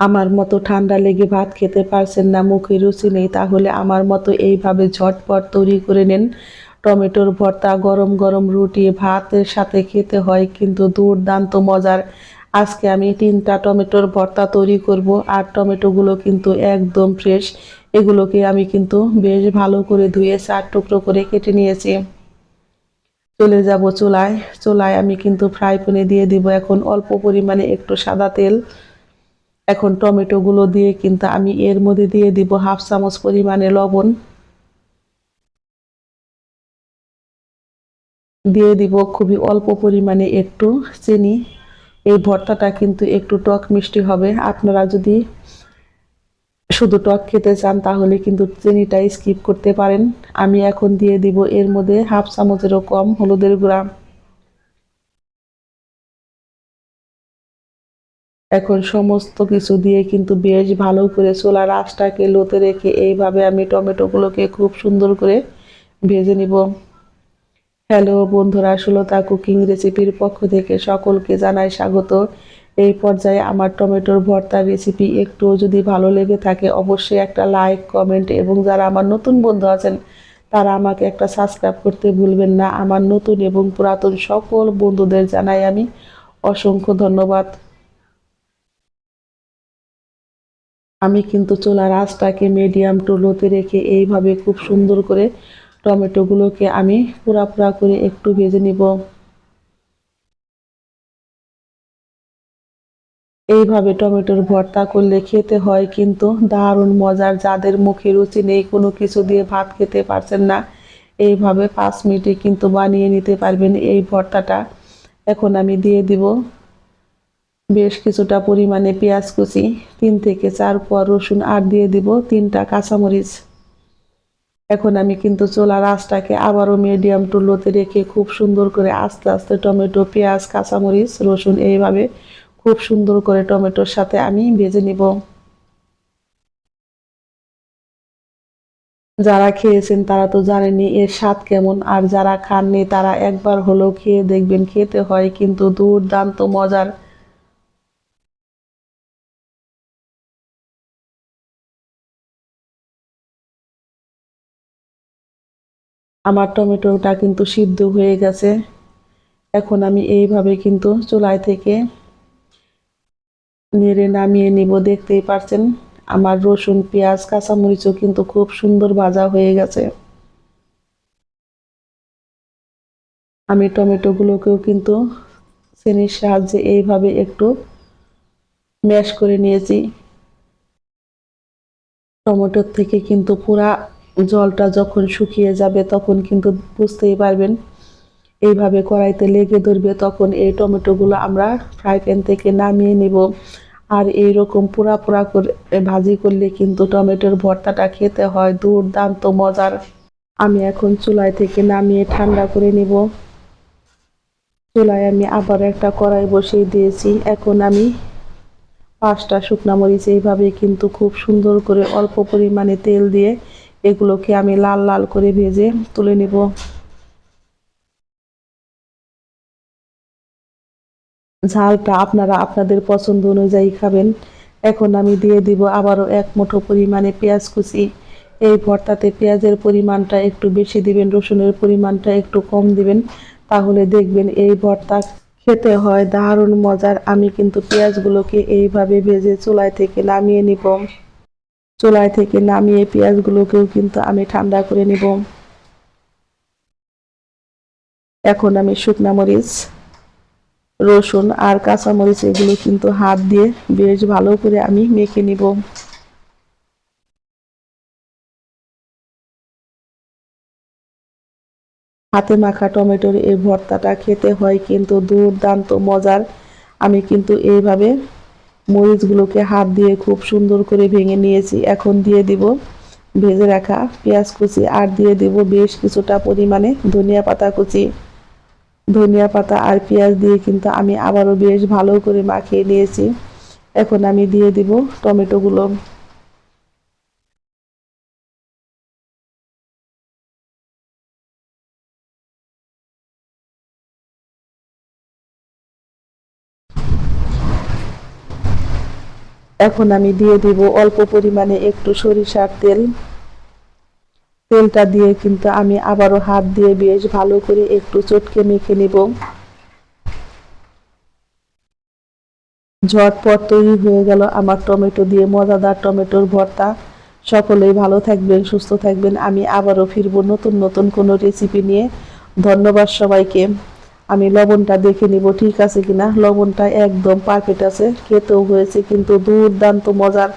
আমার মতো ঠান্ডা লেগে ভাত খেতে পারছেন না, মুখে রুচি নেই, তাহলে আমার মতো এইভাবে ঝটপট তৈরি করে নেন। টমেটোর ভর্তা গরম গরম রুটি ভাতের সাথে খেতে হয় কিন্তু দুর্দান্ত মজার। আজকে আমি 3টা টমেটোর ভর্তা তৈরি করব, আর টমেটোগুলো কিন্তু একদম ফ্রেশ। এগুলোকে আমি কিন্তু বেশ ভালো করে ধুয়ে 4 টুকরো করে কেটে নিয়েছি। চলে যাব চুলায়। চুলায় আমি কিন্তু ফ্রাই প্যানে দিয়ে দিব এখন অল্প পরিমাণে একটু সাদা তেল। এখন টমেটোগুলো দিয়ে কিন্তু আমি এর মধ্যে দিয়ে দিব 1/2 চামচ পরিমাণে লবণ, দিয়ে দিব খুবই অল্প পরিমাণে একটু চিনি। এই ভর্তাটা কিন্তু একটু টক মিষ্টি হবে। আপনারা যদি শুধু টক খেতে চান তাহলে কিন্তু চিনিটা স্কিপ করতে পারেন। আমি এখন দিয়ে দিব এর মধ্যে 1/2 চামচেরও কম হলুদের গুঁড়া। এখন সমস্ত কিছু দিয়ে কিন্তু বেশ ভালো করে চুলার আঁচটাকে লোতে রেখে এইভাবে আমি টমেটোগুলোকে খুব সুন্দর করে ভেজে নিব। হ্যালো বন্ধুরা, সুলতা কুকিং রেসিপির পক্ষ থেকে সকলকে জানাই স্বাগত। এই পর্যায়ে আমার টমেটোর ভর্তার রেসিপি একটুও যদি ভালো লেগে থাকে অবশ্যই একটা লাইক কমেন্ট, এবং যারা আমার নতুন বন্ধু আছেন তারা আমাকে একটা সাবস্ক্রাইব করতে ভুলবেন না। আমার নতুন এবং পুরাতন সকল বন্ধুদের জানাই আমি অসংখ্য ধন্যবাদ। আমি কিন্তু চুলার আঁচটাকে মিডিয়াম টু লোতে রেখে এইভাবে খুব সুন্দর করে টমেটোগুলোকে আমি পুরা করে একটু ভেজে নিব। এইভাবে টমেটোর ভর্তা করলে খেতে হয় কিন্তু দারুণ মজার। যাদের মুখে রুচি নেই, কোনো কিছু দিয়ে ভাত খেতে পারছেন না, এইভাবে 5 মিনিটে কিন্তু বানিয়ে নিতে পারবেন এই ভর্তাটা। এখন আমি দিয়ে দিব বেশ কিছুটা পরিমাণে পেঁয়াজ কুচি, 3 থেকে 4 কোয়া রসুন, আর দিয়ে দিব 3টা কাঁচামরিচ। এখন আমি কিন্তু চুলার আঁচটাকে আবারও মিডিয়াম টু লোতে রেখে খুব সুন্দর করে আস্তে আস্তে টমেটো পেঁয়াজ কাঁচামরিচ রসুন এইভাবে খুব সুন্দর করে টমেটোর সাথে আমি ভেজে নিব। যারা খেয়েছেন তারা তো জানেনই এর স্বাদ কেমন, আর যারা খাননি তারা একবার হলেও খেয়ে দেখবেন। খেতে হয় কিন্তু দুর্দান্ত মজার। আমার টমেটোটা কিন্তু সিদ্ধ হয়ে গেছে। এখন আমি এইভাবে কিন্তু চুলায় থেকে নেড়ে নামিয়ে নিব। দেখতেই পারছেন আমার রসুন পেঁয়াজ কাঁচামরিচও কিন্তু খুব সুন্দর ভাজা হয়ে গেছে। আমি টমেটোগুলোকেও কিন্তু ছেনির সাহায্যে এইভাবে একটু ম্যাশ করে নিয়েছি। টমেটোর থেকে কিন্তু পুরা জলটা যখন শুকিয়ে যাবে তখন কিন্তু বুঝতেই পারবেন এইভাবে কড়াইতে লেগে ধরবে, তখন এই টমেটোগুলো আমরা ফ্রাই প্যান থেকে নামিয়ে নিব। আর এইরকম পোড়া করে ভাজি করলে কিন্তু টমেটোর ভর্তাটা খেতে হয় দুর্দান্ত মজার। আমি এখন চুলায় থেকে নামিয়ে ঠান্ডা করে নিব। চুলায় আমি আবার একটা কড়াই বসিয়ে দিয়েছি। এখন আমি 5টা শুকনা মরিচ এইভাবে কিন্তু খুব সুন্দর করে অল্প পরিমাণে তেল দিয়ে এগুলোকে আমি লাল লাল করে ভেজে তুলে নিব। ঝালটা আপনারা আপনাদের পছন্দ অনুযায়ী খাবেন। এখন আমি দিয়ে দিব আবারও 1 মুঠো পরিমাণে পেঁয়াজ কুচি। এই ভর্তাতে পেঁয়াজের পরিমাণটা একটু বেশি দিবেন, রসুনের পরিমাণটা একটু কম দিবেন, তাহলে দেখবেন এই ভর্তা খেতে হয় দারুণ মজার। আমি কিন্তু পেঁয়াজগুলোকে এইভাবে ভেজে চুলায় থেকে নামিয়ে নিব। চুলায় থেকে নামিয়ে পেঁয়াজগুলোকেও কিন্তু আমি ঠান্ডা করে নিব। এখন আমি শুকনা মরিচ রসুন আর কাঁচামরিচ এগুলো কিন্তু হাত দিয়ে বেশ ভালো করে আমি মেখে নিব। হাতে মাখা টমেটোর এই ভর্তাটা খেতে হয় কিন্তু দুর্দান্ত মজার। আমি কিন্তু এইভাবে মরিচগুলোকে হাত দিয়ে খুব সুন্দর করে ভেঙে নিয়েছি। এখন দিয়ে দিব ভেজে রাখা পেঁয়াজ কুচি, আর দিয়ে দিব বেশ কিছুটা পরিমাণে ধনিয়া পাতা কুচি। ধনিয়া পাতা আর পেঁয়াজ দিয়ে কিন্তু আমি আবারও বেশ ভালো করে মাখিয়ে নিয়েছি। এখন আমি দিয়ে দিব টমেটোগুলো। এখন আমি দিয়ে দিব অল্প পরিমাণে একটু সরিষার তেল। তেলটা দিয়ে কিন্তু আমি আবারও হাত দিয়ে বেশ ভালো করে একটু চটকে মেখে নিব। ঝটপট তৈরি হয়ে গেল আমার টমেটো দিয়ে মজাদার টমেটোর ভর্তা। সকলেই ভালো থাকবেন, সুস্থ থাকবেন। আমি আবারও ফিরবো নতুন নতুন কোনো রেসিপি নিয়ে। ধন্যবাদ সবাইকে। আমি লবণটা দেখে নিব ঠিক আছে কিনা। লবণটা একদম পারফেক্ট আছে, খেতেও হয়েছে কিন্তু দুর্দান্ত মজার।